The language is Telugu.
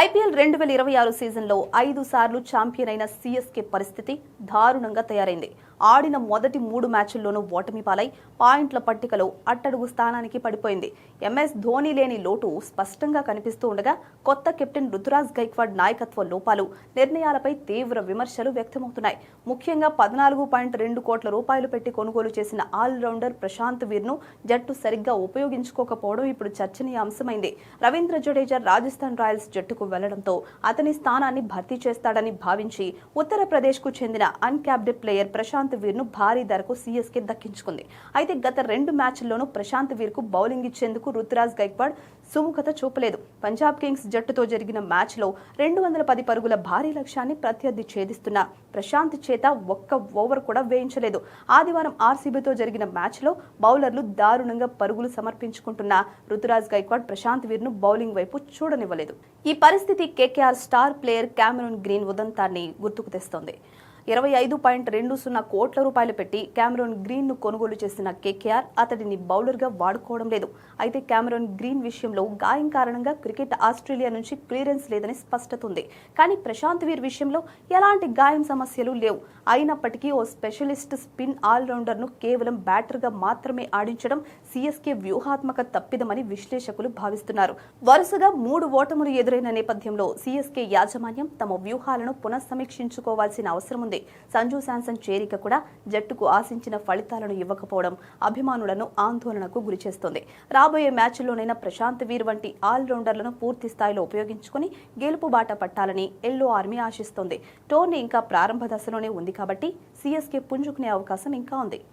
ఐపీఎల్ 2026 సీజన్లో 5 సార్లు ఛాంపియన్ అయిన సీఎస్కే పరిస్థితి దారుణంగా తయారైంది. ఆడిన మొదటి 3 మ్యాచ్ల్లోనూ ఓటమి పాలై పాయింట్ల పట్టికలో అట్టడుగు స్థానానికి పడిపోయింది. ఎంఎస్ ధోనీ లేని లోటు స్పష్టంగా కనిపిస్తూ ఉండగా కొత్త కెప్టెన్ రుతురాజ్ గైక్వాడ్ నాయకత్వ లోపాలు, నిర్ణయాలపై తీవ్ర విమర్శలు వ్యక్తమవుతున్నాయి. ముఖ్యంగా 14.2 కోట్ల రూపాయలు పెట్టి కొనుగోలు చేసిన ఆల్రౌండర్ ప్రశాంత్ వీర్ను జట్టు సరిగ్గా ఉపయోగించుకోకపోవడం ఇప్పుడు చర్చనీయాంశమైంది. రవీంద్ర జడేజా రాజస్థాన్ రాయల్స్ జట్టుకు వెళ్లడంతో అతని స్థానాన్ని భర్తీ చేస్తాడని భావించి ఉత్తరప్రదేశ్కు చెందిన అన్క్యాప్డ్ ప్లేయర్ ప్రశాంత్ వీర్ను భారీ ధరకు సీఎస్కే దక్కించుకుంది. అయితే గత 2 మ్యాచ్ల్లోనూ ప్రశాంత్ వీర్కు బౌలింగ్ ఇచ్చేందుకు రుతురాజ్ గైక్వాడ్ సుముఖత చూపలేదు. పంజాబ్ కింగ్స్ జట్టుతో జరిగిన మ్యాచ్లో 210 పరుగుల భారీ లక్ష్యాన్ని ప్రత్యర్థి ఛేదిస్తున్న ప్రశాంత్ చేత ఒక్క ఓవర్ కూడా వేయించలేదు. ఆదివారం ఆర్సీబీతో జరిగిన మ్యాచ్లో బౌలర్లు దారుణంగా పరుగులు సమర్పించుకుంటున్న రుతురాజ్ గైక్వాడ్ ప్రశాంత్ వీర్ను బౌలింగ్ వైపు చూడనివ్వలేదు. ఈ పరిస్థితి KKR star player Cameron Green ఉదంతాన్ని గుర్తుకు తెస్తోంది. 25.20 కోట్ల రూపాయలు పెట్టి కామెరూన్ గ్రీన్ ను కొనుగోలు చేసిన కేకేఆర్ అతడిని బౌలర్గా వాడుకోవడం లేదు. అయితే కామెరూన్ గ్రీన్ విషయంలో గాయం కారణంగా క్రికెట్ ఆస్ట్రేలియా నుంచి క్లియరెన్స్ లేదని స్పష్టత ఉంది. కానీ ప్రశాంత్ వీర్ విషయంలో ఎలాంటి గాయం సమస్యలు లేవు. అయినప్పటికీ ఓ స్పెషలిస్ట్ స్పిన్ ఆల్రౌండర్ ను కేవలం బ్యాటర్గా మాత్రమే ఆడించడం సీఎస్కే వ్యూహాత్మక తప్పిదమని విశ్లేషకులు భావిస్తున్నారు. వరుసగా 3 ఓటములు ఎదురైన నేపథ్యంలో సీఎస్కే యాజమాన్యం తమ వ్యూహాలను పునఃసమీక్షించుకోవాల్సిన అవసరం ఉంది. సంజు శాంసన్ చేరిక కూడా జట్టుకు ఆశించిన ఫలితాలను ఇవ్వకపోవడం అభిమానులను ఆందోళనకు గురిచేస్తోంది. రాబోయే మ్యాచ్ల్లోనైనా ప్రశాంత్ వీర్ వంటి ఆల్రౌండర్లను పూర్తి స్థాయిలో ఉపయోగించుకుని గెలుపు బాట పట్టాలని ఎల్లో ఆర్మీ ఆశిస్తోంది. టోర్నీ ఇంకా ప్రారంభ దశలోనే ఉంది కాబట్టి సీఎస్కే పుంజుకునే అవకాశం ఇంకా ఉంది.